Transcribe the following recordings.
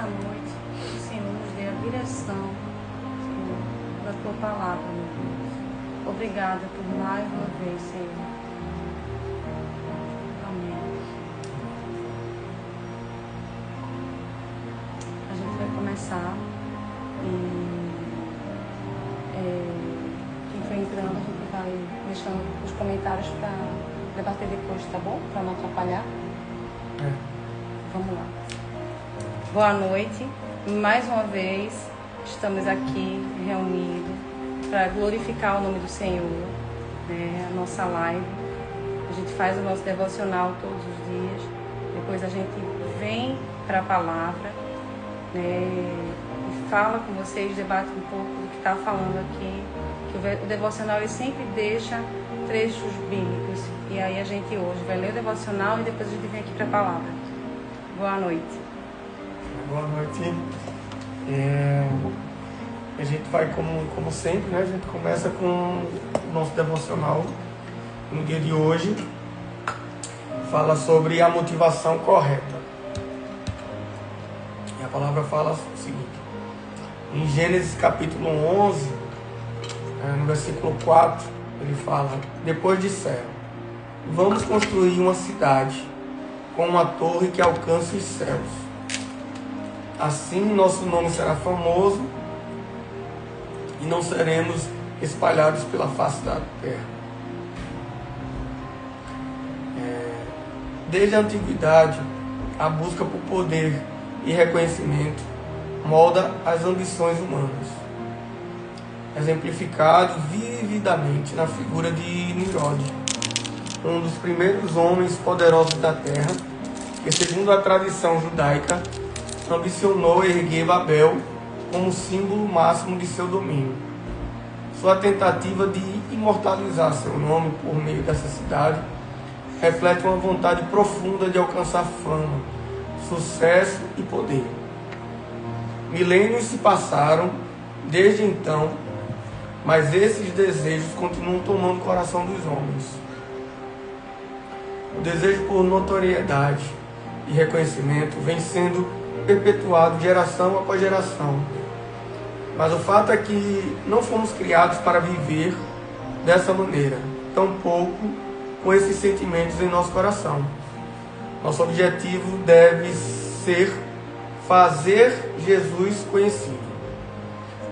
nessa noite, que o Senhor nos dê a direção, Senhor, da tua palavra, meu Deus. Obrigada por mais uma vez, Senhor. Amém. A gente vai começar e quem for entrando, a gente vai deixando os comentários para debater depois, tá bom? Para não atrapalhar. Vamos lá. Boa noite. Mais uma vez, estamos aqui reunidos para glorificar o nome do Senhor, né? A nossa live. A gente faz o nosso devocional todos os dias. Depois a gente vem para a palavra, né? E fala com vocês, debate um pouco do que está falando aqui. Que o devocional ele sempre deixa trechos bíblicos. E aí a gente hoje vai ler o devocional e depois a gente vem aqui para a palavra. Boa noite. Boa noite. A gente vai, como sempre, né? A gente começa com o nosso devocional no dia de hoje. Fala sobre a motivação correta. E a palavra fala o seguinte. Em Gênesis capítulo 11, no versículo 4, ele fala: depois disseram, vamos construir uma cidade com uma torre que alcance os céus. Assim nosso nome será famoso e não seremos espalhados pela face da terra. Desde a antiguidade, a busca por poder e reconhecimento molda as ambições humanas, exemplificado vividamente na figura de Nimrod, um dos primeiros homens poderosos da terra, que, segundo a tradição judaica, ambicionou erguer Babel como símbolo máximo de seu domínio. Sua tentativa de imortalizar seu nome por meio dessa cidade reflete uma vontade profunda de alcançar fama, sucesso e poder. Milênios se passaram desde então, mas esses desejos continuam tomando o coração dos homens. O desejo por notoriedade e reconhecimento vem sendo perpetuado geração após geração. Mas o fato é que não fomos criados para viver dessa maneira, tampouco com esses sentimentos em nosso coração. Nosso objetivo deve ser fazer Jesus conhecido,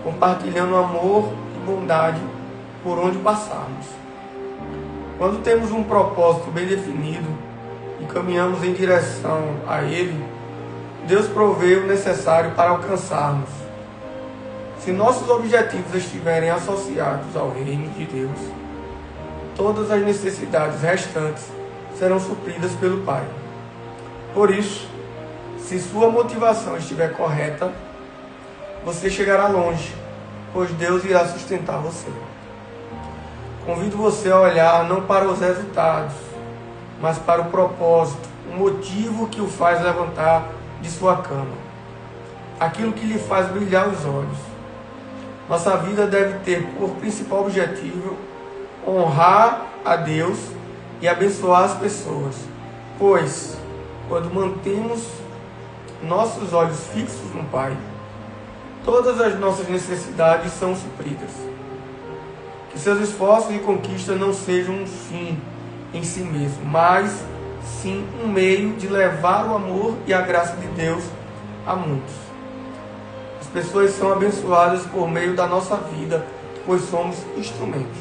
compartilhando amor e bondade por onde passarmos. Quando temos um propósito bem definido e caminhamos em direção a ele, Deus provê o necessário para alcançarmos. Se nossos objetivos estiverem associados ao reino de Deus, todas as necessidades restantes serão supridas pelo Pai. Por isso, se sua motivação estiver correta, você chegará longe, pois Deus irá sustentar você. Convido você a olhar não para os resultados, mas para o propósito, o motivo que o faz levantar de sua cama, aquilo que lhe faz brilhar os olhos. Nossa vida deve ter por principal objetivo honrar a Deus e abençoar as pessoas, pois quando mantemos nossos olhos fixos no Pai, todas as nossas necessidades são supridas. Que seus esforços e conquistas não sejam um fim em si mesmo, mas sim um meio de levar o amor e a graça de Deus a muitos. As pessoas são abençoadas por meio da nossa vida, pois somos instrumentos.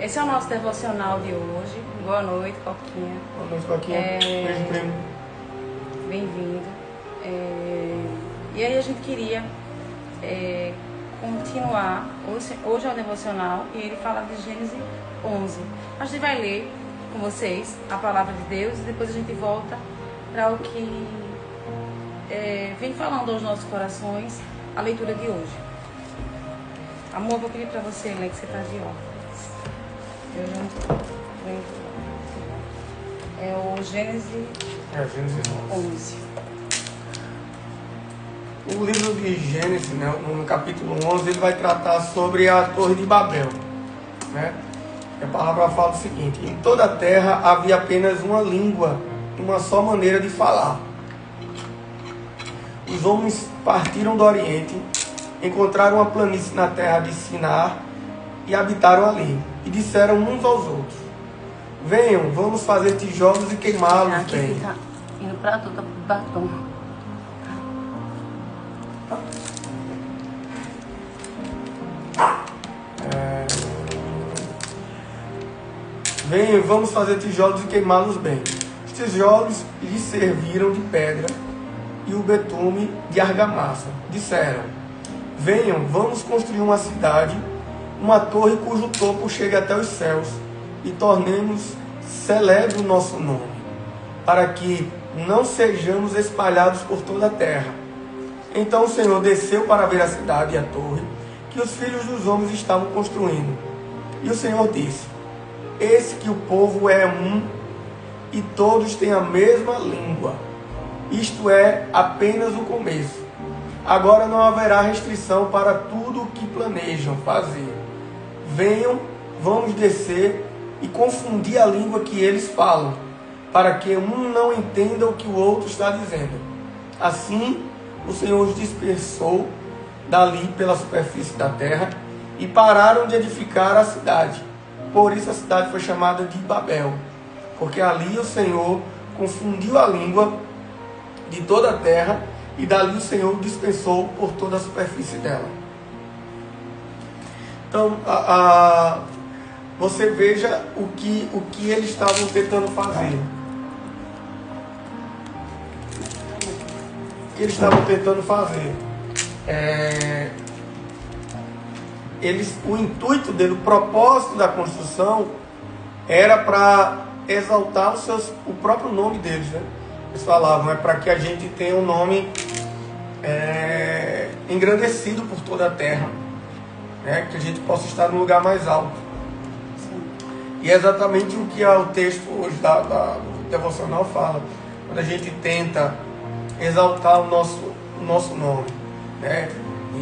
Esse é o nosso devocional de hoje. Boa noite, Coquinha. Boa noite, Coquinha. Beijo, primo. Bem-vindo. E aí a gente queria continuar. Hoje é o devocional e ele fala de Gênesis 11. A gente vai ler com vocês a palavra de Deus e depois a gente volta para o que vem falando aos nossos corações a leitura de hoje. Amor, vou pedir para você, Len, que você está de óculos. Eu não é o Gênesis 11. O livro de Gênesis, né, no capítulo 11, ele vai tratar sobre a Torre de Babel, né? A palavra fala o seguinte: em toda a terra havia apenas uma língua, uma só maneira de falar. Os homens partiram do Oriente, encontraram uma planície na terra de Sinar e habitaram ali. E disseram uns aos outros: venham, vamos fazer tijolos e queimá-los Aqui bem. fica indo para todo batom. Venham, vamos fazer tijolos e queimá-los bem. Os tijolos lhes serviram de pedra e o betume de argamassa. Disseram: venham, vamos construir uma cidade, uma torre cujo topo chegue até os céus, e tornemos celebre o nosso nome, para que não sejamos espalhados por toda a terra. Então o Senhor desceu para ver a cidade e a torre que os filhos dos homens estavam construindo. E o Senhor disse: eis que o povo é um, e todos têm a mesma língua. Isto é apenas o começo. Agora não haverá restrição para tudo o que planejam fazer. Venham, vamos descer e confundir a língua que eles falam, para que um não entenda o que o outro está dizendo. Assim, o Senhor os dispersou dali pela superfície da terra e pararam de edificar a cidade. Por isso a cidade foi chamada de Babel, porque ali o Senhor confundiu a língua de toda a terra, e dali o Senhor dispersou por toda a superfície dela. Então, você veja o que eles estavam tentando fazer. O que eles estavam tentando fazer? O intuito dele, o propósito da construção era para exaltar o próprio nome deles, né? Eles falavam, é para que a gente tenha um nome engrandecido por toda a terra, né? Que a gente possa estar no lugar mais alto. Sim. E é exatamente o que o texto hoje do devocional fala, quando a gente tenta exaltar o nosso nome, né?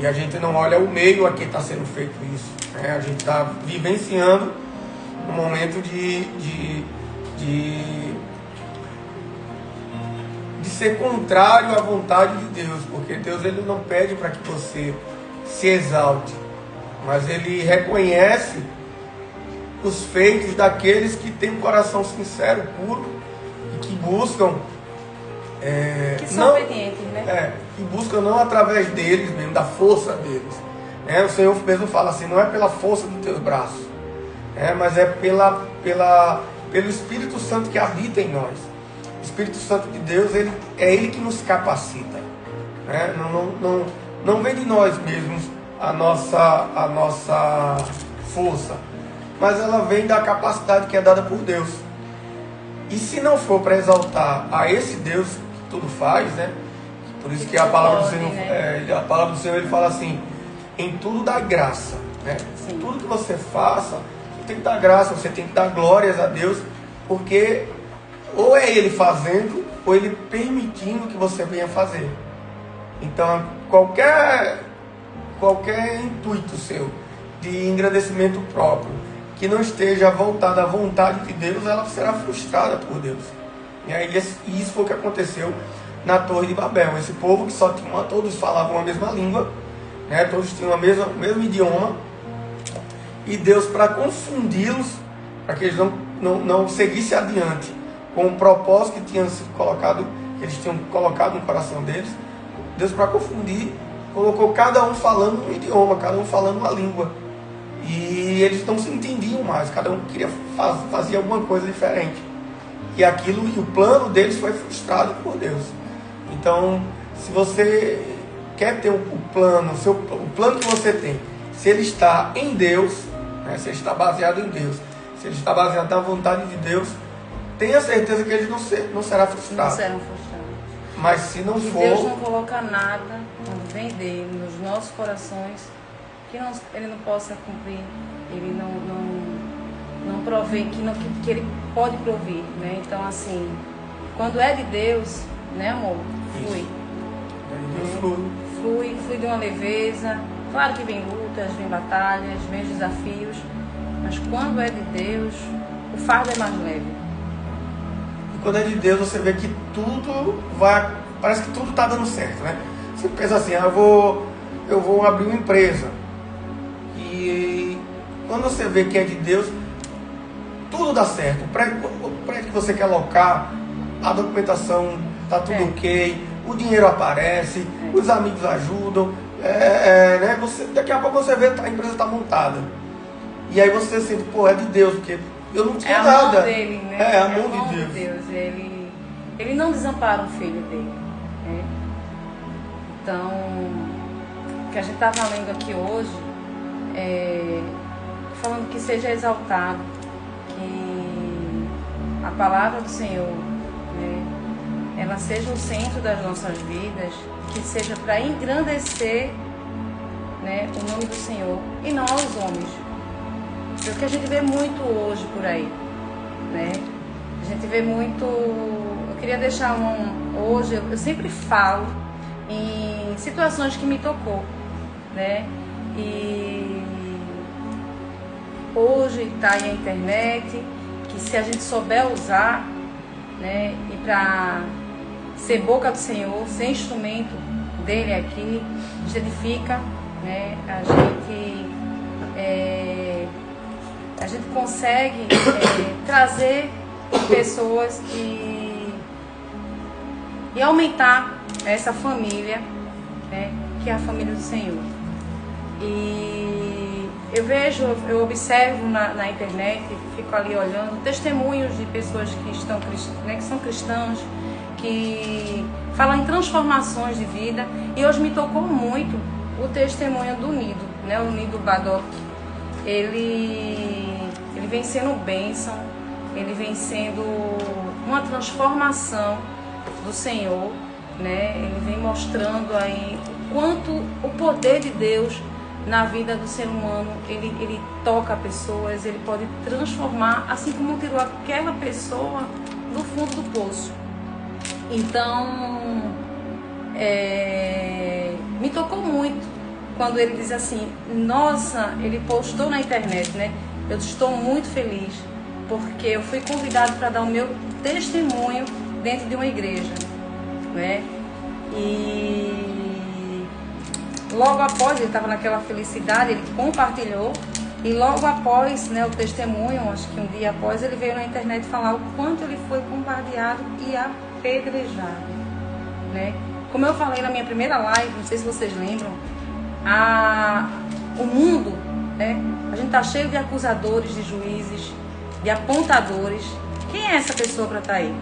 E a gente não olha o meio a que está sendo feito isso, né? A gente está vivenciando um momento de ser contrário à vontade de Deus, porque Deus ele não pede para que você se exalte, mas Ele reconhece os feitos daqueles que têm um coração sincero, puro, e que buscam que são obedientes, né? que buscam não através deles mesmo, da força deles. O Senhor mesmo fala assim: não é pela força dos teus braços, mas é pelo Espírito Santo que habita em nós. O Espírito Santo de Deus, é Ele que nos capacita. Não vem de nós mesmos a nossa força, mas ela vem da capacidade que é dada por Deus. E se não for para exaltar a esse Deus que tudo faz, né? Por isso que a palavra do Senhor, ele fala assim: em tudo dá graça, né? Sim. Tudo que você faça, você tem que dar graça, você tem que dar glórias a Deus, porque ou é Ele fazendo, ou Ele permitindo que você venha fazer. Então, qualquer intuito seu de engrandecimento próprio que não esteja voltado à vontade de Deus, ela será frustrada por Deus. E isso foi o que aconteceu na Torre de Babel. Esse povo que só tinha todos falavam a mesma língua, né? Todos tinham o mesmo idioma, e Deus, para confundi-los, para que eles não seguissem adiante com o propósito que tinham sido colocado, que eles tinham colocado no coração deles, Deus, para confundir, colocou cada um falando um idioma, cada um falando uma língua. E eles não se entendiam mais, cada um queria fazer alguma coisa diferente. E o plano deles foi frustrado por Deus. Então, se você quer ter o plano que você tem, se ele está em Deus, né, se ele está baseado em Deus, se ele está baseado na vontade de Deus, tenha certeza que ele não será frustrado. Não serão frustrados. Mas se não for... Deus não coloca nada, quando vem dele, nos nossos corações, que ele não possa cumprir, ele não provê, que ele pode prover, né? Então, assim, quando é de Deus, né, amor? Flui. Flui de uma leveza. Claro que vem lutas, vem batalhas, vem desafios, Mas quando é de Deus, o fardo é mais leve. E quando é de Deus, você vê que tudo vai... Parece que tudo está dando certo, né? Você pensa assim, eu vou abrir uma empresa. E quando você vê que é de Deus, tudo dá certo. O prédio que você quer alocar, a documentação está tudo ok, o dinheiro aparece, os amigos ajudam, né? Daqui a pouco você vê que a empresa está montada. E aí você sente, pô, é de Deus, porque eu não tinha nada. É a mão dele, né? É a mão de Deus. Ele não desampara o filho dele. Né? Então, o que a gente está lendo aqui hoje falando que seja exaltado, que a palavra do Senhor, né, ela seja o centro das nossas vidas, que seja para engrandecer, né, o nome do Senhor e nós, homens. É o que a gente vê muito hoje por aí, né? A gente vê muito... Eu queria deixar hoje, eu sempre falo em situações que me tocou, né? E hoje está aí a internet, que se a gente souber usar, né, e para ser boca do Senhor, ser instrumento dele aqui, a gente edifica, né? A gente consegue trazer pessoas e aumentar essa família, né, que é a família do Senhor. E eu observo na internet, fico ali olhando testemunhos de pessoas que são cristãs, que falam em transformações de vida. E hoje me tocou muito o testemunho do Nido, né, o Nido Badoc. Ele vem sendo bênção, ele vem sendo uma transformação do Senhor, né? Ele vem mostrando aí o quanto o poder de Deus na vida do ser humano, ele toca pessoas, ele pode transformar, assim como tirou aquela pessoa do fundo do poço. Então, me tocou muito quando ele diz assim, nossa, ele postou na internet, né? Eu estou muito feliz porque eu fui convidado para dar o meu testemunho dentro de uma igreja, né? E logo após, ele estava naquela felicidade, ele compartilhou, e logo após, né, o testemunho, acho que um dia após, ele veio na internet falar o quanto ele foi bombardeado e apedrejado, né? Como eu falei na minha primeira live, não sei se vocês lembram, o mundo, né? A gente está cheio de acusadores, de juízes, de apontadores. Quem é essa pessoa para estar aí?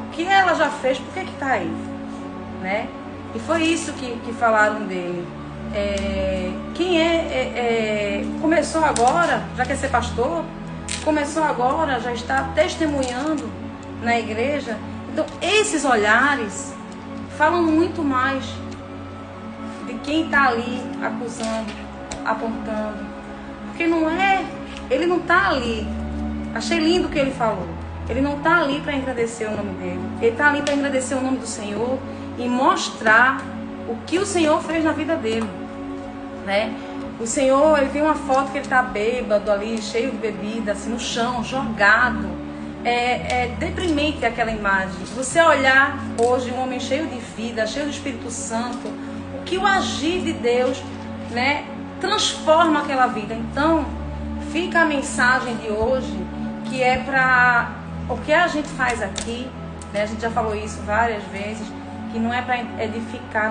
O que ela já fez, por que está aí? Né? E foi isso que falaram dele. Começou agora, já quer ser pastor? Começou agora, já está testemunhando na igreja. Então, esses olhares falam muito mais de quem está ali acusando, apontando. Porque ele não está ali. Achei lindo o que ele falou. Ele não está ali para engrandecer o nome dele. Ele está ali para engrandecer o nome do Senhor e mostrar o que o Senhor fez na vida dele, né? O Senhor, ele tem uma foto que ele está bêbado ali, cheio de bebida, assim, no chão, jogado. É deprimente aquela imagem. Você olhar hoje um homem cheio de vida, cheio do Espírito Santo, o que o agir de Deus, né, transforma aquela vida. Então, fica a mensagem de hoje, que é para o que a gente faz aqui, né? A gente já falou isso várias vezes, que não é para edificar,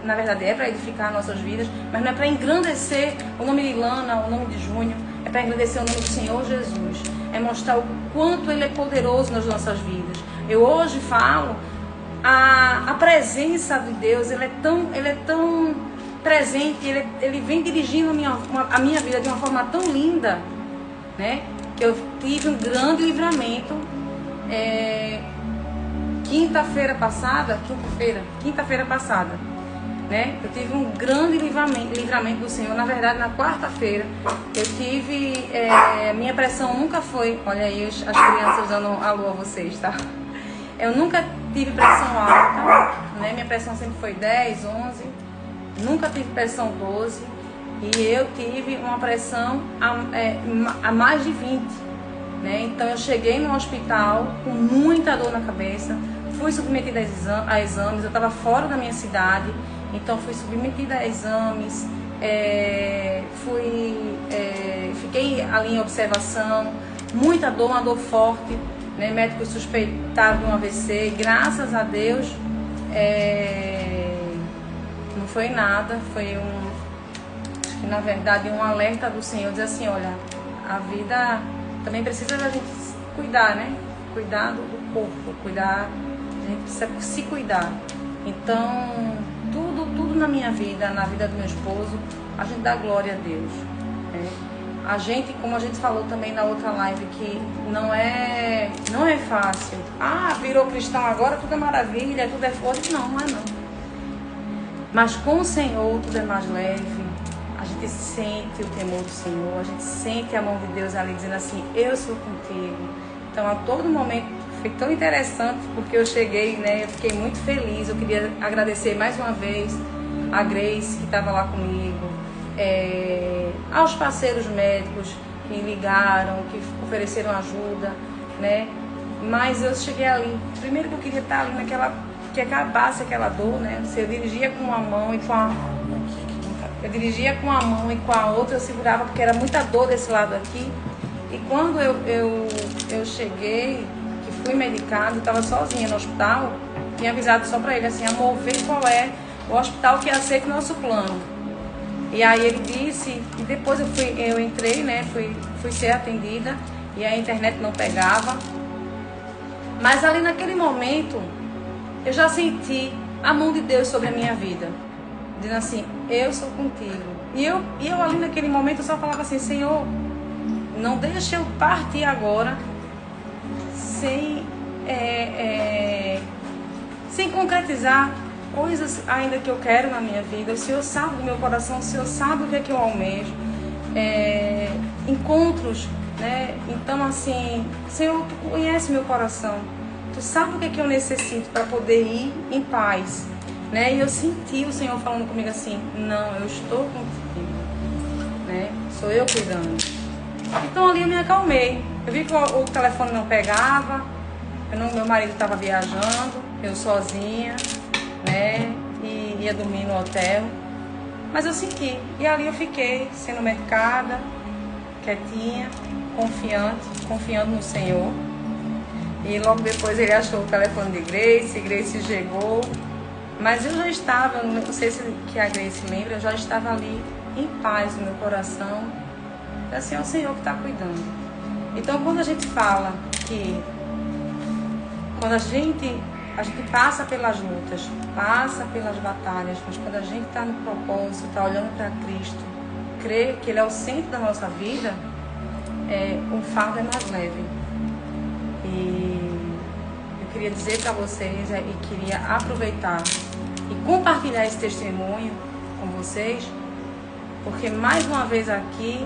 na verdade é para edificar nossas vidas, mas não é para engrandecer o nome de Ilana, o nome de Júnior, é para engrandecer o nome do Senhor Jesus, é mostrar o quanto Ele é poderoso nas nossas vidas. Eu hoje falo, a presença de Deus, ele é tão presente, ele vem dirigindo a minha vida de uma forma tão linda, né? Que eu tive um grande livramento quinta-feira passada, né? Eu tive um grande livramento do Senhor. Na verdade, na quarta-feira, eu tive, minha pressão nunca foi, olha aí as crianças dando alô a vocês, tá? Eu nunca tive pressão alta, né? Minha pressão sempre foi 10, 11, nunca tive pressão 12. E eu tive uma pressão a mais de 20, né? Então eu cheguei no hospital com muita dor na cabeça, fui submetida a exames, eu estava fora da minha cidade, então fui submetida a exames, fiquei ali em observação, muita dor, uma dor forte, né? Médicos suspeitaram de um AVC, graças a Deus não foi nada, foi na verdade um alerta do Senhor, dizer assim, olha, a vida também precisa da gente cuidar, né? Cuidar do corpo, a gente precisa se cuidar. Então, tudo na minha vida, na vida do meu esposo, a gente dá glória a Deus, né? A gente, como a gente falou também na outra live, que não é fácil. Virou cristão agora, tudo é maravilha, tudo é forte. Não é não. Mas com o Senhor tudo é mais leve. A gente sente o temor do Senhor, a gente sente a mão de Deus ali dizendo assim, eu sou contigo. Então a todo momento foi tão interessante, porque eu cheguei, né, eu fiquei muito feliz. Eu queria agradecer mais uma vez a Grace, que estava lá comigo, aos parceiros médicos que ligaram, que ofereceram ajuda, né? Mas eu cheguei ali, primeiro que eu queria estar ali que acabasse aquela dor, né? Eu dirigia com uma mão e com a outra eu segurava, porque era muita dor desse lado aqui. E quando eu cheguei, que fui medicada, eu estava sozinha no hospital, tinha avisado só para ele assim, amor, vê qual é o hospital que aceita o nosso plano. E aí ele disse, e depois eu entrei, né, fui ser atendida, e a internet não pegava. Mas ali naquele momento, eu já senti a mão de Deus sobre a minha vida, dizendo assim, eu sou contigo. E eu ali naquele momento, eu só falava assim, Senhor, não deixa eu partir agora sem concretizar coisas ainda que eu quero na minha vida. O Senhor sabe do meu coração, o Senhor sabe o que é que eu almejo. Encontros, né? Então assim, Senhor, Tu conhece meu coração, Tu sabe o que é que eu necessito para poder ir em paz, né? E eu senti o Senhor falando comigo assim, não, eu estou contigo, né? Sou eu cuidando. Então ali eu me acalmei. Eu vi que o telefone não pegava, meu marido estava viajando, eu sozinha, né? E ia dormir no hotel. Mas eu senti. E ali eu fiquei sendo mercada, quietinha, confiando no Senhor. E logo depois ele achou o telefone de Grace chegou. Mas eu já estava, não sei se que a Grace lembra, eu já estava ali em paz no meu coração. Assim, é o Senhor que está cuidando. Então quando a gente fala que quando a gente passa pelas lutas, passa pelas batalhas, mas quando a gente está no propósito, está olhando para Cristo, crê que Ele é o centro da nossa vida, o fardo é mais leve. E eu queria dizer para vocês e queria aproveitar e compartilhar esse testemunho com vocês, porque mais uma vez aqui,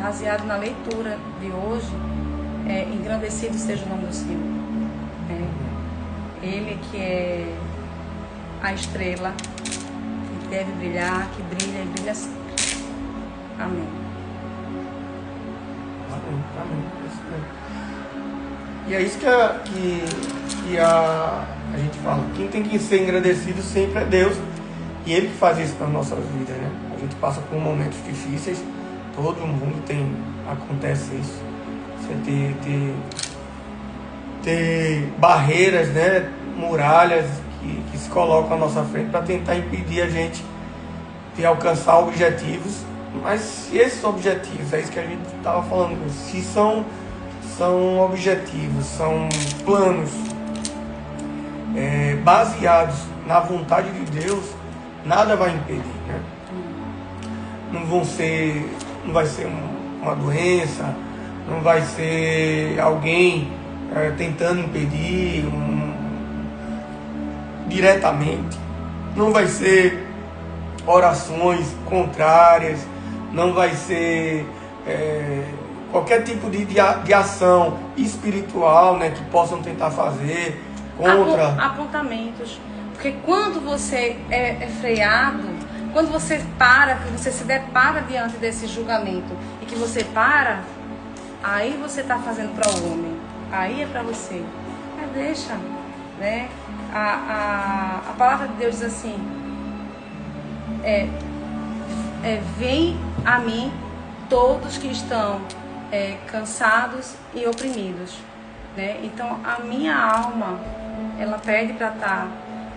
baseado na leitura de hoje, engrandecido seja o nome do Senhor. Ele que é a estrela que deve brilhar, que brilha e brilha sempre. Amém. Amém. E é isso que a gente fala. Quem tem que ser engrandecido sempre é Deus. E Ele que faz isso nas nossas vidas, né? A gente passa por momentos difíceis. Todo mundo acontece isso. Você ter barreiras, né, muralhas que se colocam à nossa frente para tentar impedir a gente de alcançar objetivos. Mas se esses objetivos, é isso que a gente estava falando, se são objetivos, são planos baseados na vontade de Deus, nada vai impedir, né? Não vai ser uma doença, não vai ser alguém tentando impedir diretamente, não vai ser orações contrárias, não vai ser qualquer tipo de ação espiritual, né, que possam tentar fazer contra apontamentos, porque quando você é freado, quando você para, que você se depara diante desse julgamento e que você para, aí você está fazendo para o homem, aí é para você. Mas deixa, né? A palavra de Deus diz assim, vem a mim todos que estão cansados e oprimidos, né? Então a minha alma, ela pede para estar,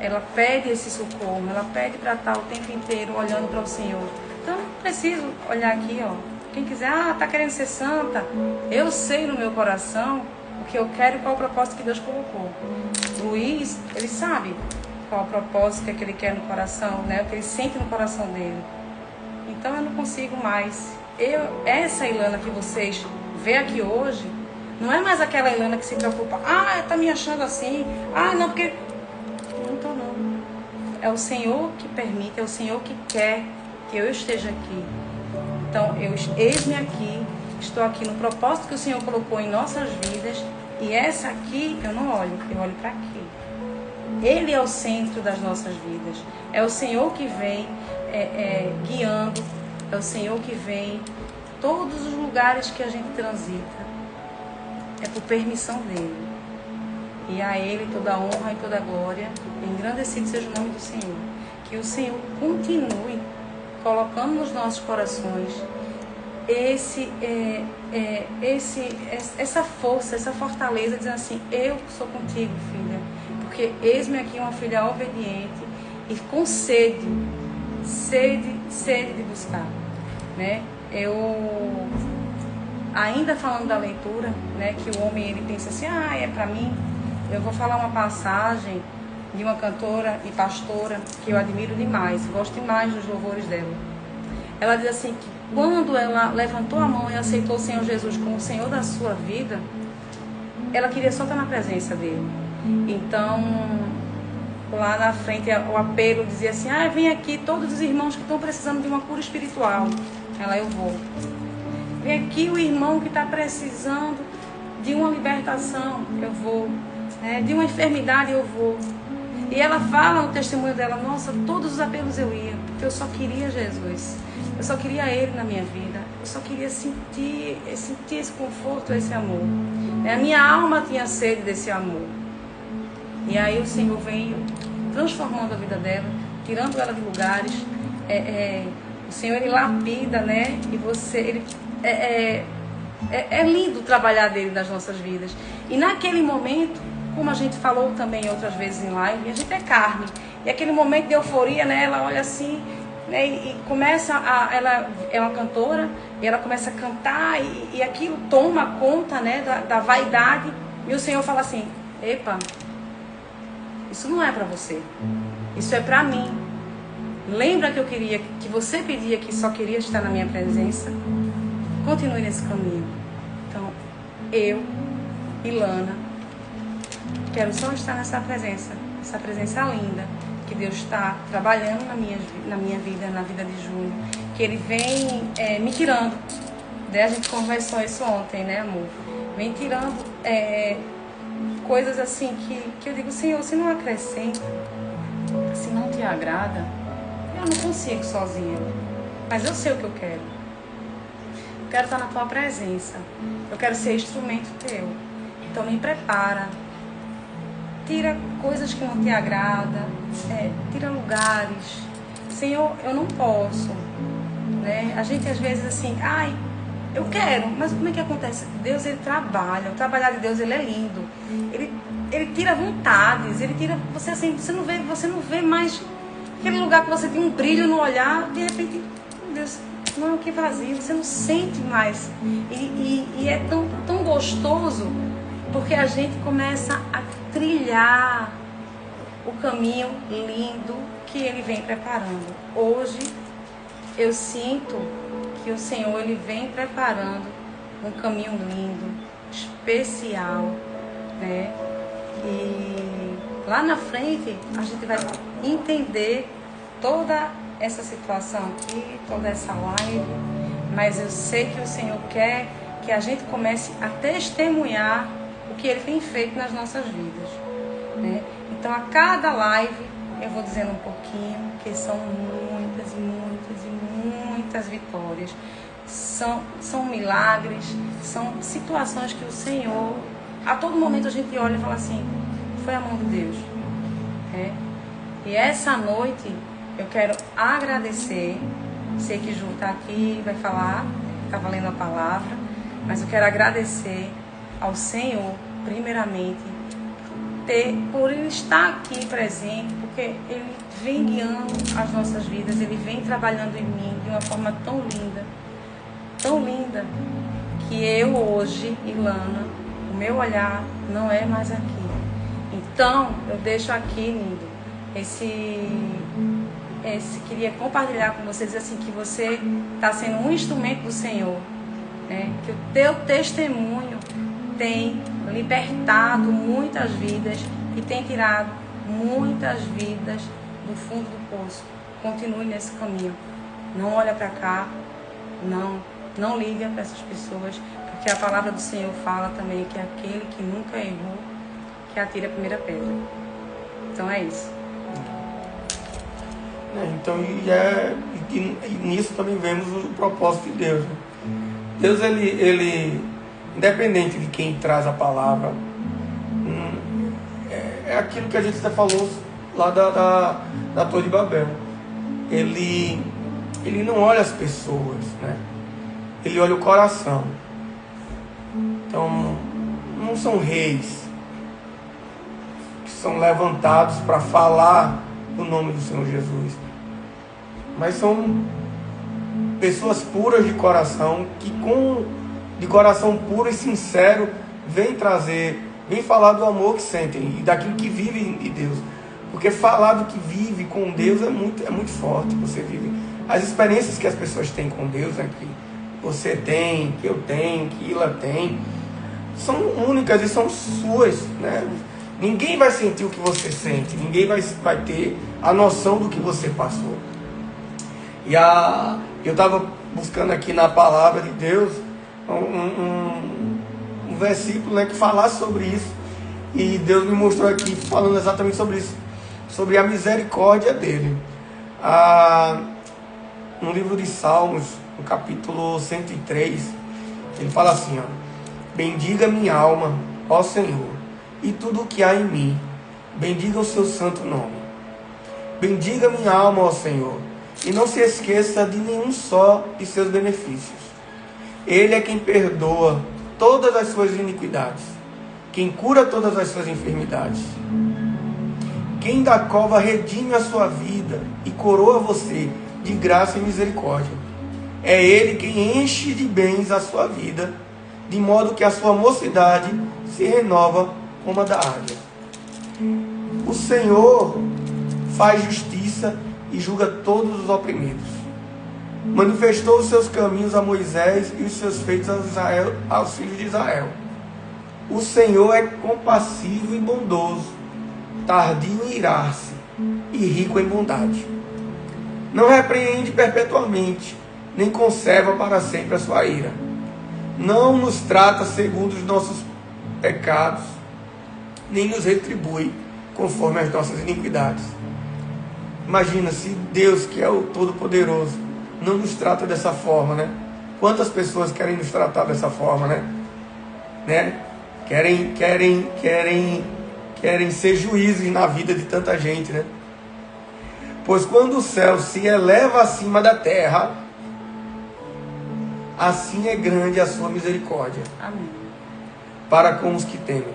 ela pede esse socorro, ela pede para estar o tempo inteiro olhando para o Senhor. Então não preciso olhar aqui, ó. Quem quiser, tá querendo ser santa, eu sei no meu coração o que eu quero e qual o propósito que Deus colocou. Luiz, ele sabe qual o propósito que ele quer no coração, né? O que ele sente no coração dele. Então eu não consigo mais. Essa Ilana que vocês vê aqui hoje, não é mais aquela Ilana que se preocupa, tá me achando assim, não, porque... Não tô não. É o Senhor que permite, é o Senhor que quer que eu esteja aqui. Então, eis-me aqui, estou aqui no propósito que o Senhor colocou em nossas vidas, e essa aqui eu não olho, eu olho para aqui. Ele é o centro das nossas vidas. É o Senhor que vem guiando, é o Senhor que vem todos os lugares que a gente transita. É por permissão dele. E a Ele toda a honra e toda a glória. Engrandecido seja o nome do Senhor. Que o Senhor continue colocando nos nossos corações essa força, essa fortaleza, dizendo assim, eu sou contigo, filha. Porque eis-me aqui uma filha obediente e com sede de buscar, né? Eu, ainda falando da leitura, né, que o homem ele pensa assim, é para mim. Eu vou falar uma passagem de uma cantora e pastora que eu admiro demais, gosto demais dos louvores dela. Ela diz assim que quando ela levantou a mão e aceitou o Senhor Jesus como o Senhor da sua vida, ela queria só estar na presença dele. Então, lá na frente, o apelo dizia assim, vem aqui todos os irmãos que estão precisando de uma cura espiritual. Ela, eu vou. Vem aqui o irmão que está precisando de uma libertação, eu vou. De uma enfermidade, eu vou. E ela fala no testemunho dela, nossa, todos os apelos eu ia, porque eu só queria Jesus. Eu só queria Ele na minha vida. Eu só queria sentir esse conforto, esse amor. A minha alma tinha sede desse amor. E aí o Senhor veio transformando a vida dela, tirando ela de lugares. O Senhor, Ele lapida, né? E você... É lindo trabalhar dele nas nossas vidas. E naquele momento, como a gente falou também outras vezes em live, a gente é carne. E aquele momento de euforia, né? Ela olha assim, né? E começa ela é uma cantora, e ela começa a cantar, e aquilo toma conta, né? Da vaidade. E o Senhor fala assim, epa, isso não é para você. Isso é para mim. Lembra que eu queria, que você pedia que só queria estar na minha presença? Continue nesse caminho. Então, eu, Ilana, quero só estar nessa presença, essa presença linda, que Deus está trabalhando na minha vida, na vida de Júnior, que Ele vem me tirando, né? A gente conversou isso ontem, né, amor? Vem tirando coisas assim que eu digo, Senhor, se não acrescenta, se não te agrada, eu não consigo sozinha, mas eu sei o que eu quero. Eu quero estar na tua presença. Eu quero ser instrumento teu. Então me prepara. Tira coisas que não te agradam. Tira lugares. Senhor, eu não posso. Né? A gente às vezes assim, eu quero, mas como é que acontece? Deus, Ele trabalha. O trabalhar de Deus, ele é lindo. Ele tira vontades. Ele tira você assim, você não vê mais aquele lugar que você tem um brilho no olhar. De repente, meu Deus, não, que vazio, você não sente mais. E é tão gostoso, porque a gente começa a trilhar o caminho lindo que Ele vem preparando. Hoje, eu sinto que o Senhor, Ele vem preparando um caminho lindo, especial, né? E lá na frente, a gente vai entender toda essa situação aqui, toda essa live, mas eu sei que o Senhor quer que a gente comece a testemunhar o que Ele tem feito nas nossas vidas, né? Então, a cada live, eu vou dizendo um pouquinho, que são muitas e muitas e muitas vitórias. São milagres, são situações que o Senhor, a todo momento a gente olha e fala assim, foi a mão de Deus. E essa noite eu quero agradecer. Sei que Ju está aqui, vai falar, está valendo a palavra, mas eu quero agradecer ao Senhor, primeiramente, por Ele estar aqui presente, porque Ele vem guiando as nossas vidas, Ele vem trabalhando em mim de uma forma tão linda, que eu hoje, Ilana, o meu olhar não é mais aqui. Então, eu deixo aqui, lindo, queria compartilhar com vocês assim, que você está sendo um instrumento do Senhor, né? Que o teu testemunho tem libertado muitas vidas e tem tirado muitas vidas do fundo do poço. Continue nesse caminho. Não olha para cá, não liga para essas pessoas, porque a palavra do Senhor fala também que aquele que nunca errou, que atira a primeira pedra. Então é isso. Então, e nisso também vemos o propósito de Deus. Né? Deus, ele, independente de quem traz a palavra, é aquilo que a gente já falou lá da Torre de Babel. Ele não olha as pessoas, né? Ele olha o coração. Então, não são reis que são levantados para falar do nome do Senhor Jesus, mas são pessoas puras de coração, que de coração puro e sincero vem falar do amor que sentem e daquilo que vivem de Deus, porque falar do que vive com Deus é muito forte. Você vive as experiências que as pessoas têm com Deus, né, que você tem, que eu tenho, que Ila tem, são únicas e são suas, né? Ninguém vai sentir o que você sente, ninguém vai ter a noção do que você passou. E eu estava buscando aqui na palavra de Deus um versículo, né, que falasse sobre isso, e Deus me mostrou aqui falando exatamente sobre isso, sobre a misericórdia dele. No livro de Salmos, no capítulo 103, ele fala assim, bendiga minha alma, ó Senhor, e tudo o que há em mim, bendiga o seu santo nome. Bendiga minha alma, ó Senhor, e não se esqueça de nenhum só de seus benefícios. Ele é quem perdoa todas as suas iniquidades, quem cura todas as suas enfermidades, quem da cova redime a sua vida e coroa você de graça e misericórdia. É Ele quem enche de bens a sua vida, de modo que a sua mocidade se renova como a da águia. O Senhor faz justiça e julga todos os oprimidos. Manifestou os seus caminhos a Moisés e os seus feitos aos filhos de Israel. O Senhor é compassivo e bondoso, tardio em irar-se e rico em bondade. Não repreende perpetuamente, nem conserva para sempre a sua ira. Não nos trata segundo os nossos pecados, nem nos retribui conforme as nossas iniquidades. Imagina se Deus, que é o Todo-Poderoso, não nos trata dessa forma, né? Quantas pessoas querem nos tratar dessa forma, né? Querem ser juízes na vida de tanta gente, né? Pois quando o céu se eleva acima da terra, assim é grande a sua misericórdia. Amém. Para com os que temem.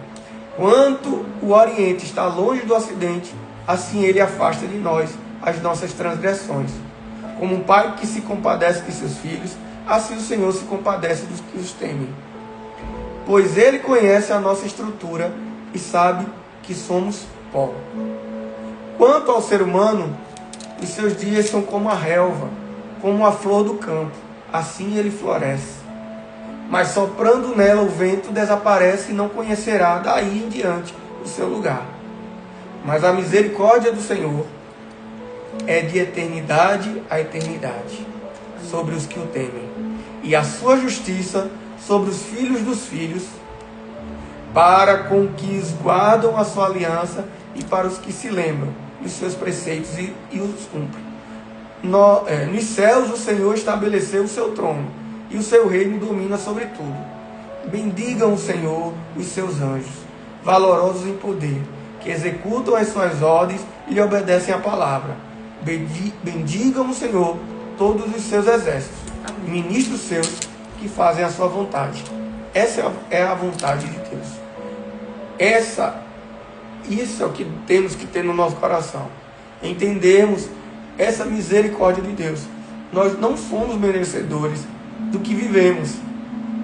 Quanto o Oriente está longe do Ocidente, assim ele afasta de nós as nossas transgressões. Como um pai que se compadece de seus filhos, assim o Senhor se compadece dos que os temem. Pois ele conhece a nossa estrutura e sabe que somos pó. Quanto ao ser humano, os seus dias são como a relva, como a flor do campo, assim ele floresce. Mas soprando nela o vento desaparece e não conhecerá daí em diante o seu lugar. Mas a misericórdia do Senhor é de eternidade a eternidade sobre os que o temem, e a sua justiça sobre os filhos dos filhos, para com que guardam a sua aliança e para os que se lembram dos seus preceitos e os cumpre. Nos céus o Senhor estabeleceu o seu trono, e o seu reino domina sobre tudo. Bendigam o Senhor os seus anjos, valorosos em poder, que executam as suas ordens e lhe obedecem à palavra. Bendigam o Senhor todos os seus exércitos, ministros seus que fazem a sua vontade. Essa é a vontade de Deus. Isso é o que temos que ter no nosso coração. Entendermos essa misericórdia de Deus. Nós não somos merecedores do que vivemos,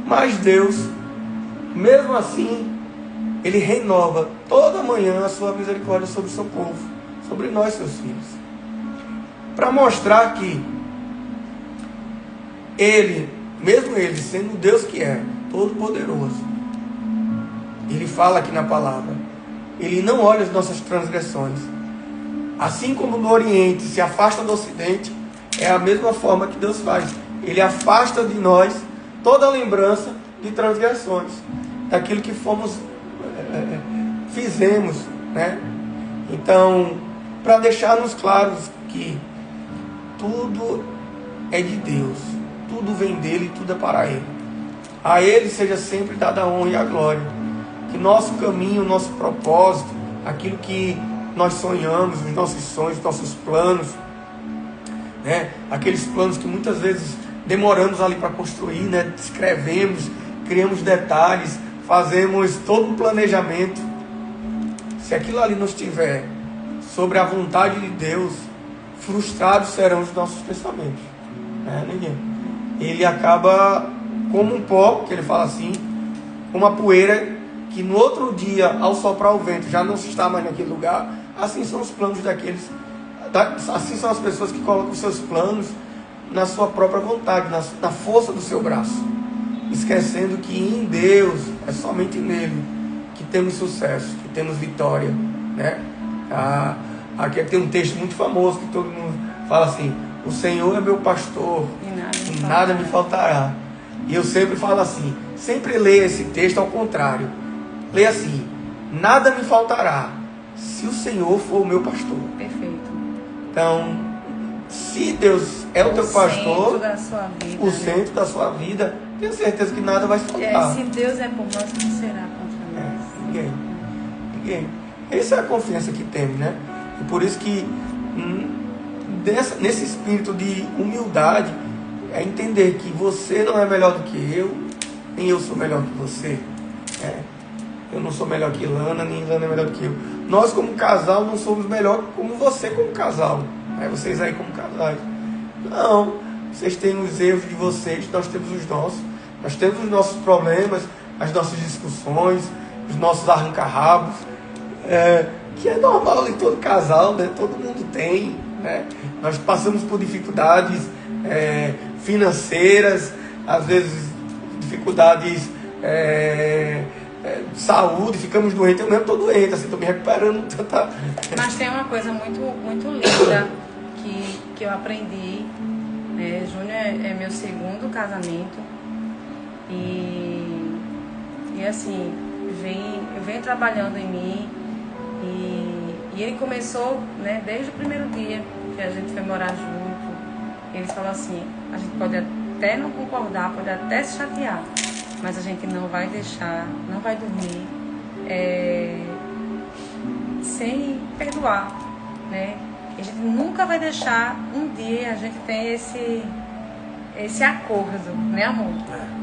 mas Deus, mesmo assim, Ele renova toda manhã a sua misericórdia sobre o seu povo, sobre nós, seus filhos, para mostrar que Ele, mesmo Ele sendo o Deus que é, todo-poderoso, Ele fala aqui na palavra, Ele não olha as nossas transgressões. Assim como no Oriente se afasta do Ocidente, é a mesma forma que Deus faz. Ele afasta de nós toda lembrança de transgressões, daquilo que fizemos, né? Então, para deixar-nos claros que tudo é de Deus, tudo vem dele e tudo é para Ele. A Ele seja sempre dada a honra e a glória. Que nosso caminho, nosso propósito, aquilo que nós sonhamos, os nossos sonhos, os nossos planos, né? Aqueles planos que muitas vezes demoramos ali para construir, né? Escrevemos, criamos detalhes, fazemos todo um planejamento. Se aquilo ali não estiver sobre a vontade de Deus, frustrados serão os nossos pensamentos, né? Ninguém. Ele acaba como um pó, que ele fala assim, como uma poeira que no outro dia, ao soprar o vento, já não se está mais naquele lugar. Assim são os planos daqueles, assim são as pessoas que colocam os seus planos na sua própria vontade, na força do seu braço, esquecendo que em Deus, é somente nele que temos sucesso, que temos vitória, né? Aqui tem um texto muito famoso que todo mundo fala assim: o Senhor é meu pastor e nada me faltará. E eu sempre falo assim, sempre leia esse texto ao contrário. Leia assim: nada me faltará se o Senhor for o meu pastor. Perfeito. Então, se Deus é o teu pastor, o centro da sua vida, tenho certeza que nada vai faltar. Se Deus é por nós, quem será contra nós? Ninguém. Essa é a confiança que temos, né? E por isso que nesse espírito de humildade, é entender que você não é melhor do que eu, nem eu sou melhor que você. Eu não sou melhor que Lana, nem Lana é melhor do que eu. Nós como casal não somos melhor como você como casal. Vocês aí como casais. Não, vocês têm os erros de vocês, nós temos os nossos. Nós temos os nossos problemas, as nossas discussões, os nossos arranca-rabos, que é normal em todo casal, né? Todo mundo tem, né? Nós passamos por dificuldades financeiras, às vezes dificuldades de saúde, ficamos doentes. Eu mesmo estou doente, assim, estou me recuperando. Mas tem uma coisa muito, muito linda que eu aprendi, né? Júnior é meu segundo casamento e assim, eu venho trabalhando em mim e ele começou, né, desde o primeiro dia que a gente foi morar junto. Ele falou assim: a gente pode até não concordar, pode até se chatear, mas a gente não vai deixar, não vai dormir sem perdoar, né? A gente nunca vai deixar um dia a gente ter esse acordo, né, amor?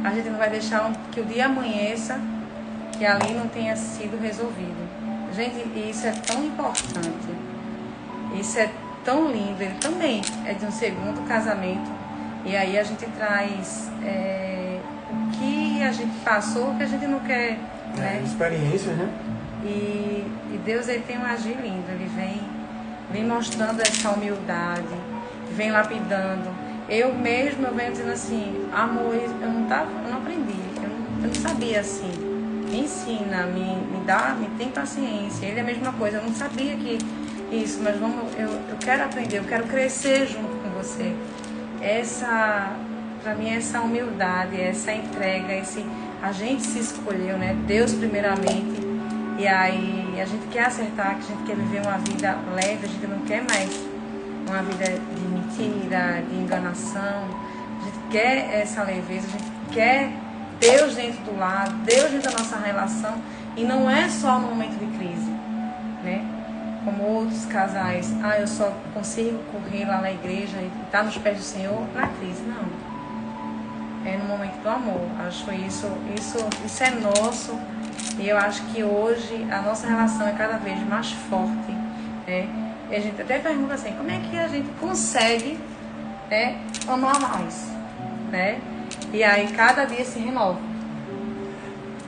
A gente não vai deixar que o dia amanheça que ali não tenha sido resolvido. Gente, isso é tão importante, isso é tão lindo. Ele também é de um segundo casamento, e aí a gente traz o que a gente passou, que a gente não quer, né? Experiência, né? E Deus, ele tem um agir lindo. Ele vem mostrando essa humildade, vem lapidando. Eu venho dizendo assim: amor, eu não aprendi, eu não sabia assim. Me ensina, me tem paciência. Ele é a mesma coisa, eu não sabia que isso, mas eu quero aprender, eu quero crescer junto com você. Para mim, essa humildade, essa entrega, a gente se escolheu, né? Deus primeiramente, E aí a gente quer acertar, que a gente quer viver uma vida leve, a gente não quer mais uma vida de mentira, de enganação. A gente quer essa leveza, a gente quer Deus dentro do lar, Deus dentro da nossa relação. E não é só no momento de crise, né? Como outros casais, eu só consigo correr lá na igreja e estar nos pés do Senhor na crise. Não. É no momento do amor. Acho isso é nosso. E eu acho que hoje a nossa relação é cada vez mais forte, né? E a gente até pergunta assim, como é que a gente consegue amar mais, né? E aí cada dia se renova.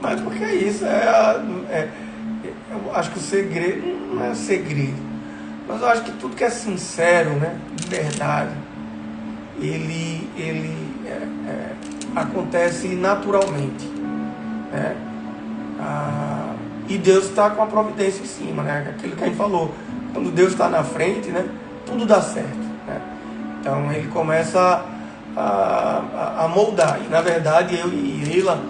Mas porque é isso, eu acho que o segredo não é segredo, mas eu acho que tudo que é sincero, né, de verdade, ele acontece naturalmente, né? E Deus está com a providência em cima, né? Aquilo que a gente falou, quando Deus está na frente, né, tudo dá certo, né? Então ele começa a moldar, e na verdade eu e Leila,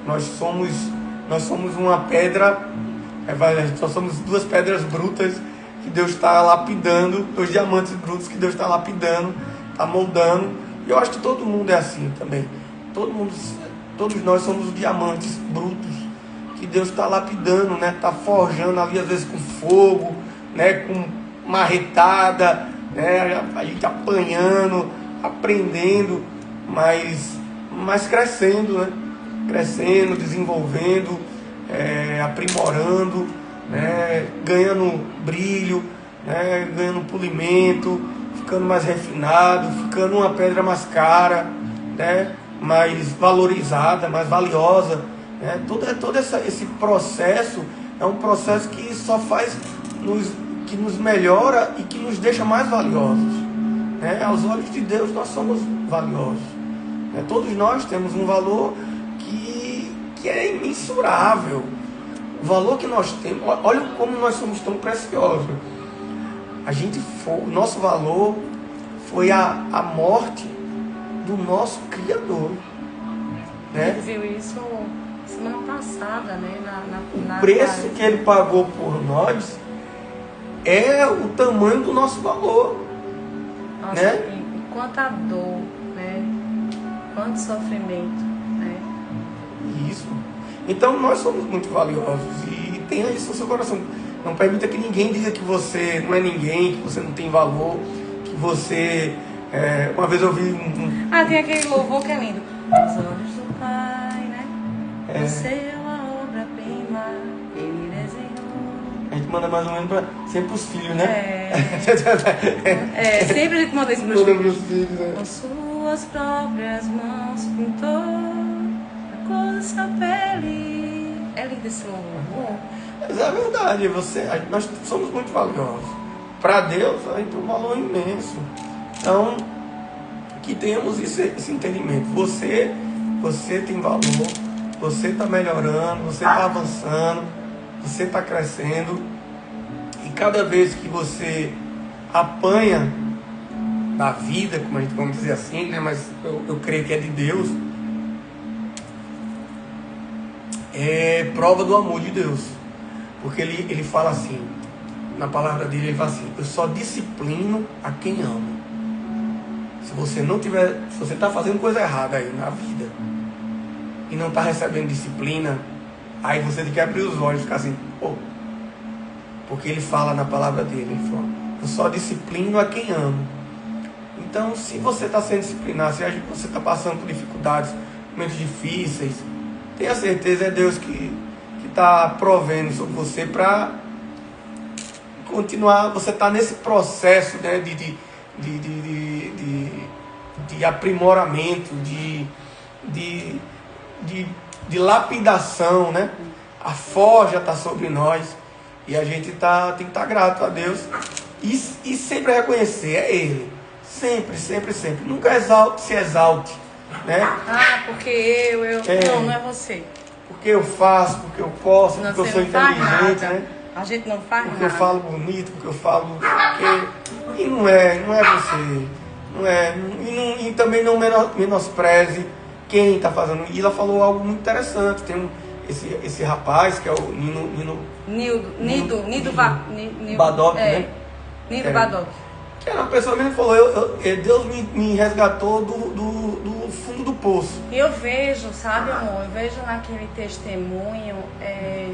nós somos uma pedra, nós somos duas pedras brutas que Deus está lapidando, dois diamantes brutos que Deus está lapidando, está moldando. E eu acho que todo mundo é assim também. Todos nós somos diamantes brutos que Deus está lapidando, né? Está forjando ali, às vezes com fogo, né? Com marretada, né? A gente apanhando, aprendendo, mas crescendo, né? Crescendo, desenvolvendo, aprimorando, né? Ganhando brilho, né? Ganhando polimento, ficando mais refinado, ficando uma pedra mais cara, né? Mais valorizada, mais valiosa, né? Todo esse processo é um processo que só faz que nos melhora e que nos deixa mais valiosos, né? Aos olhos de Deus nós somos valiosos, né? Todos nós temos um valor que é imensurável. O valor que nós temos, olha como nós somos tão preciosos. O nosso valor foi a morte do nosso Criador, né? A gente viu isso semana passada, né? O preço que ele pagou por nós é o tamanho do nosso valor. Nossa, né? E quanta dor, né? Quanto sofrimento, né? Isso. Então nós somos muito valiosos e tenha isso no seu coração. Não permita que ninguém diga que você não é ninguém, que você não tem valor, que você... uma vez eu vi tem aquele louvor que é lindo. Os olhos do Pai, né? Você é uma obra-prima, Ele desenhou. A gente manda mais ou menos sempre os filhos, né? Sempre a gente manda isso para os filhos. Com suas próprias mãos pintou a cor da sua pele. É lindo esse louvor. Mas é verdade, nós somos muito valiosos. Para Deus, a gente tem um valor imenso. Então, que tenhamos esse entendimento. Você tem valor, você está melhorando, você está avançando, você está crescendo. E cada vez que você apanha da vida, como a gente vamos dizer assim, né? Mas eu creio que é de Deus, é prova do amor de Deus. Porque ele fala assim, na palavra dele, ele fala assim: eu só disciplino a quem amo. Se você está fazendo coisa errada aí na vida e não está recebendo disciplina, aí você tem que abrir os olhos e ficar assim, porque ele fala na palavra dele, ele fala: eu só disciplino a quem amo. Então, se você está sendo disciplinado, se você está passando por dificuldades, momentos difíceis, tenha certeza, é Deus que está provendo sobre você para continuar. Você está nesse processo, né, de aprimoramento, de lapidação, né? A forja está sobre nós e a gente tem que estar grato a Deus e sempre reconhecer, é Ele, sempre, nunca se exalte, né? Porque não é você. Porque eu faço, porque eu posso, porque eu sou inteligente, né? A gente não faz porque nada. eu falo bonito, porque eu falo... E não é você. Não é. E também não menospreze quem está fazendo. E ela falou algo muito interessante. esse rapaz, que é o Nido Badoc, né? Nido Badoc. Que era uma pessoa mesmo que falou, Deus me resgatou do fundo do poço. E eu vejo, sabe, amor, eu vejo naquele testemunho,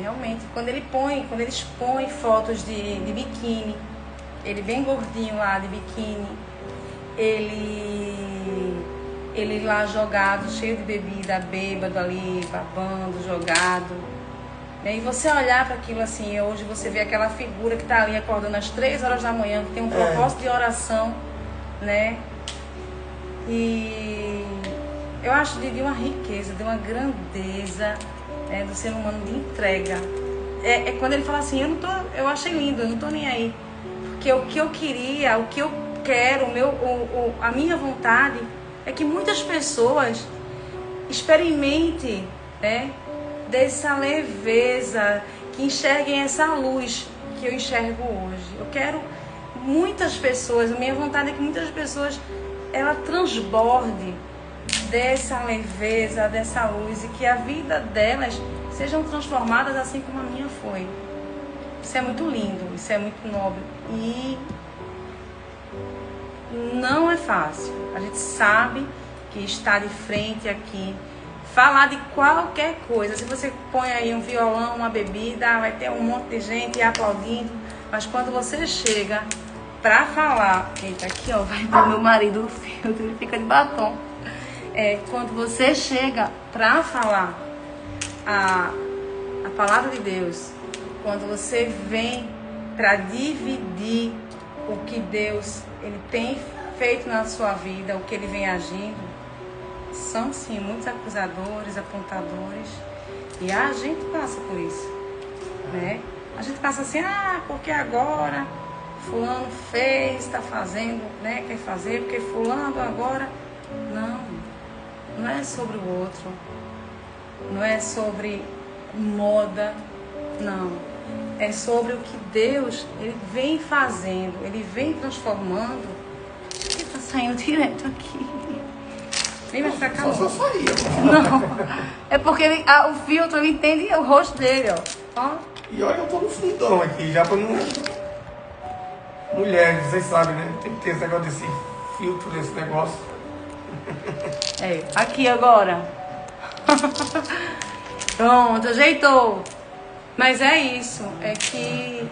realmente, quando ele expõe fotos de biquíni, ele bem gordinho lá de biquíni, ele lá jogado, cheio de bebida, bêbado ali, babando, jogado. E você olhar para aquilo assim, hoje você vê aquela figura que está ali acordando às 3 horas da manhã, que tem um propósito de oração, né? E eu acho de uma riqueza, de uma grandeza, né, do ser humano, de entrega. É quando ele fala assim, eu achei lindo, eu não estou nem aí. Porque o que eu queria, o que eu quero, a minha vontade é que muitas pessoas experimentem, né, dessa leveza, que enxerguem essa luz que eu enxergo hoje. Eu quero muitas pessoas, a minha vontade é que muitas pessoas ela transborde dessa leveza, dessa luz, e que a vida delas sejam transformadas assim como a minha foi. Isso é muito lindo, isso é muito nobre e não é fácil. A gente sabe que está de frente aqui, falar de qualquer coisa. Se você põe aí um violão, uma bebida, vai ter um monte de gente aplaudindo. Mas quando você chega pra falar... Eita, aqui ó, vai pro meu marido o filtro, ele fica de batom. Quando você chega pra falar a palavra de Deus, quando você vem pra dividir o que Deus ele tem feito na sua vida, o que ele vem agindo, são sim muitos acusadores, apontadores, e a gente passa por isso, né? A gente passa assim, porque agora fulano fez, está fazendo, né? Quer fazer, porque fulano agora... Não é sobre o outro, não é sobre moda, não. É sobre o que Deus ele vem fazendo, ele vem transformando. Ele está saindo direto aqui. Vem mais pra cá. Só saía. Não, é porque o filtro ele entende o rosto dele, ó. E olha, eu tô no fundão aqui, já pra não... Mulheres, vocês sabem, né? Tem que ter esse negócio desse filtro, desse negócio. Aqui agora. Pronto, ajeitou. Mas é isso, é que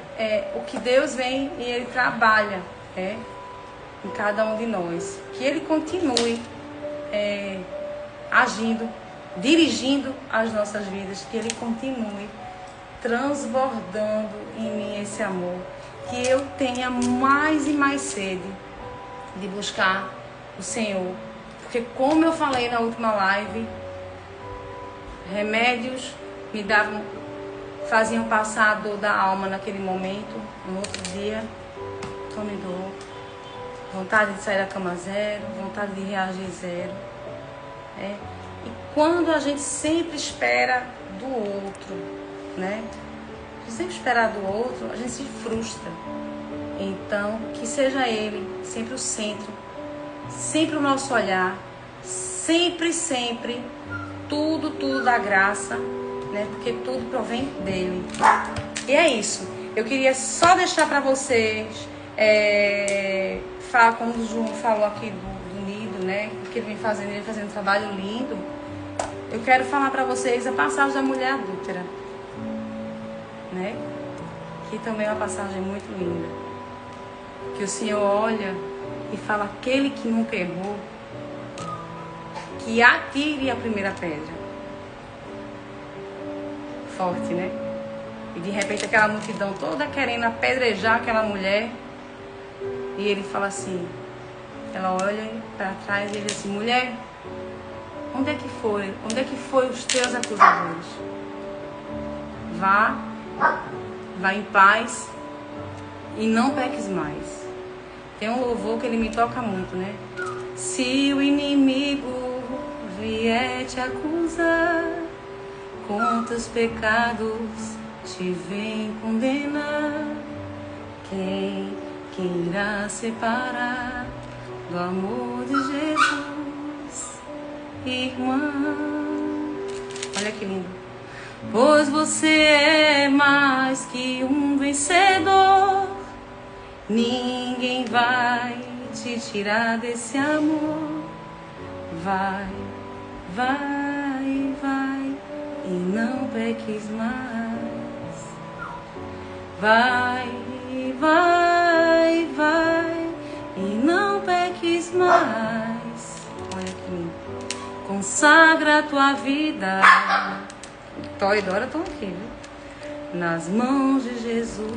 o que Deus vem e Ele trabalha em cada um de nós. Que Ele continue agindo, dirigindo as nossas vidas. Que Ele continue transbordando em mim esse amor. Que eu tenha mais e mais sede de buscar o Senhor. Porque como eu falei na última live, remédios me faziam passar a dor da alma naquele momento, no outro dia, tome dor, vontade de sair da cama zero, vontade de reagir zero. E quando a gente sempre espera do outro, né? A gente sempre espera do outro, a gente se frustra. Então, que seja ele sempre o centro, sempre o nosso olhar, sempre, tudo da graça, né? Porque tudo provém dele. E é isso. Eu queria só deixar para vocês, falar como o João falou aqui do Nido, né? Que ele vem fazendo um trabalho lindo. Eu quero falar para vocês a passagem da mulher adúltera, né? Que também é uma passagem muito linda. Que o Senhor olha e fala, aquele que nunca errou, que atire a primeira pedra. Forte, né? E de repente aquela multidão toda querendo apedrejar aquela mulher. E ele fala assim, ela olha para trás e ele diz assim, mulher, onde é que foi os teus acusadores? Vá em paz e não peques mais. Tem um louvor que ele me toca muito, né? Se o inimigo vier te acusar, quantos pecados te vem condenar, quem irá separar do amor de Jesus, irmã? Olha que lindo. pois você é mais que um vencedor. Ninguém vai te tirar desse amor. Vai, vai, vai, e não peques mais. Vai, vai, vai, e não peques mais. Olha aqui. Consagra a tua vida. Tó e Dora estão aqui, viu? Nas mãos de Jesus.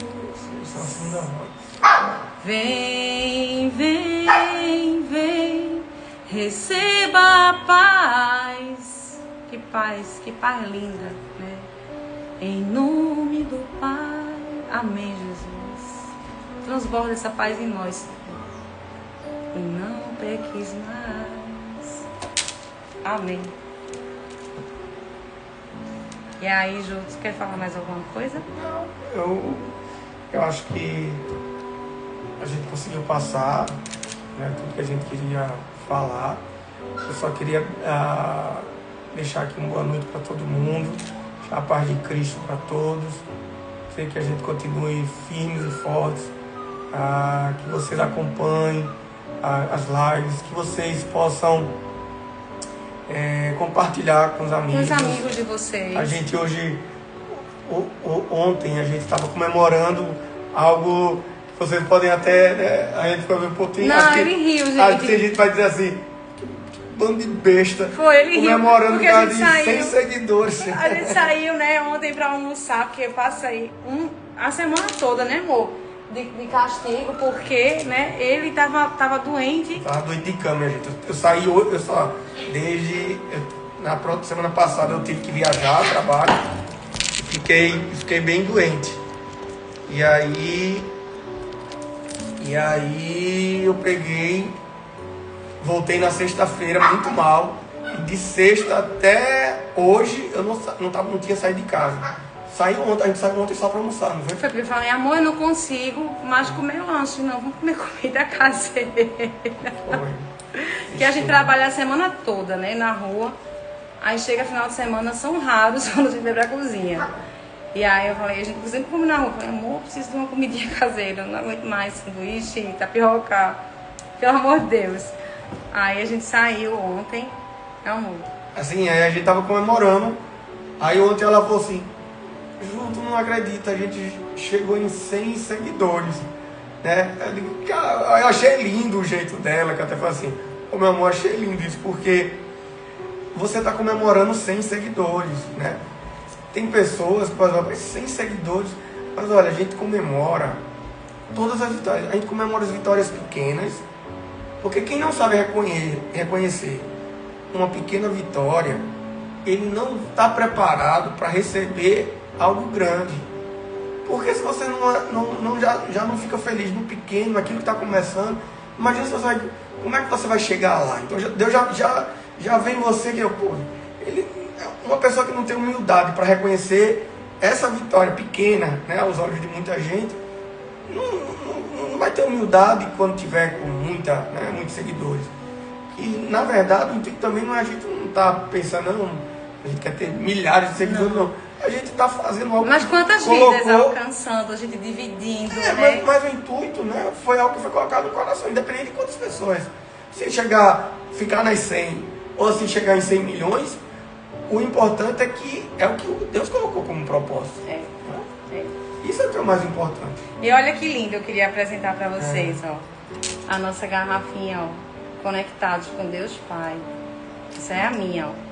Vem, vem, vem, receba a paz. Que paz linda, né? Em nome do Pai. Amém, Jesus. Transborda essa paz em nós. E não peques mais. Amém. E aí, Ju, você quer falar mais alguma coisa? Eu acho que a gente conseguiu passar, né, tudo que a gente queria falar. Eu só queria deixar aqui uma boa noite para todo mundo, deixar a paz de Cristo para todos. Sei que a gente continue firmes e fortes, que vocês acompanhem as lives, que vocês possam compartilhar com os amigos. Com os amigos de vocês. A gente hoje, ontem, a gente estava comemorando algo que vocês podem até, né, a gente foi ver um pouquinho. Não, ele riu, gente. Acho que a gente vai dizer assim, que bando de besta. Foi, ele comemorando riu. Comemorando de 100 seguidores. A gente saiu, né, ontem pra almoçar, porque eu passei a semana toda, né, amor? De castigo, porque, né, ele tava doente. Tava doente de cama, minha gente. Eu saí hoje, na próxima semana passada eu tive que viajar ao trabalho. Fiquei bem doente. E aí eu peguei, voltei na sexta-feira muito mal. E de sexta até hoje eu não tinha saído de casa. A gente saiu ontem só pra almoçar, não foi? Foi porque eu falei, amor, eu não consigo mais comer lanche, não. Vamos comer comida caseira. Foi. Que a gente trabalha a semana toda, né, na rua. Aí chega final de semana, são raros quando a gente vai pra cozinha. E aí eu falei, a gente sempre come na rua. Eu falei, amor, eu preciso de uma comidinha caseira. Eu não aguento mais sanduíche, tapioca. Pelo amor de Deus. Aí a gente saiu ontem, amor. Assim, aí a gente tava comemorando. Aí ontem ela falou assim, Ju, tu não acredita, a gente chegou em 100 seguidores, né? Eu achei lindo o jeito dela, que até falou assim, meu amor, achei lindo isso, porque você tá comemorando 100 seguidores, né? Tem pessoas que falam, 100 seguidores, mas olha, a gente comemora todas as vitórias, a gente comemora as vitórias pequenas, porque quem não sabe reconhecer uma pequena vitória, ele não está preparado para receber algo grande. Porque se você já não fica feliz no pequeno, naquilo que está começando, imagina como é que você vai chegar lá. Então Deus já vem em você que uma pessoa que não tem humildade para reconhecer essa vitória pequena, né, aos olhos de muita gente, não vai ter humildade quando tiver com muitos seguidores. E na verdade o intuito também não é, a gente não está pensando, não, a gente quer ter milhares de seguidores, não. A gente está fazendo algo. Mas quantas vidas alcançando, a gente dividindo, né? Mas o intuito, né, foi algo que foi colocado no coração, independente de quantas pessoas. Se ficar nas 100, ou se chegar em 100 milhões, o importante é o que Deus colocou como propósito. Isso é o que é o mais importante. E olha que lindo, eu queria apresentar para vocês, ó, a nossa garrafinha, ó, conectados com Deus Pai. Essa é a minha, ó.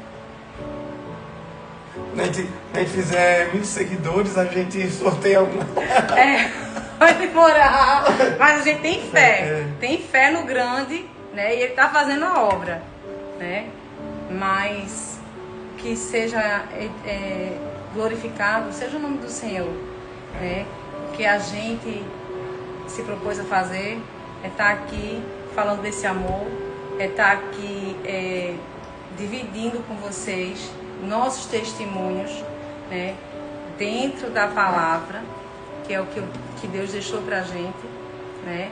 Quando a gente fizer 1000 seguidores, a gente sorteia alguma. Vai demorar. Mas a gente tem fé. Tem fé no grande, né? E ele está fazendo a obra, né? Mas que seja glorificado, seja o nome do Senhor, né? O que a gente se propôs a fazer é estar aqui falando desse amor, é estar aqui dividindo com vocês nossos testemunhos, né, dentro da palavra, que é o que Deus deixou pra gente, né,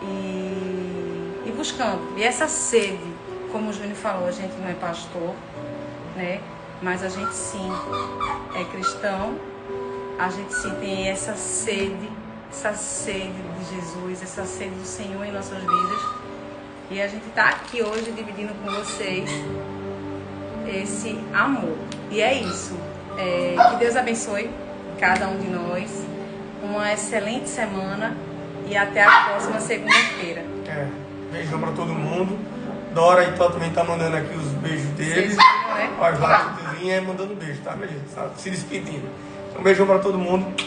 e buscando. E essa sede, como o Júnior falou, a gente não é pastor, né, Mas a gente sim é cristão, a gente sim tem essa sede de Jesus, essa sede do Senhor em nossas vidas. E a gente está aqui hoje dividindo com vocês esse amor. E é isso. Que Deus abençoe cada um de nós. Uma excelente semana e até a próxima segunda-feira. Beijão pra todo mundo. Dora e Tó também tá mandando aqui os beijos deles. Vocês viram, né? Ó, as latizinhas mandando beijo, tá, beleza? Se despedindo. Um beijão pra todo mundo.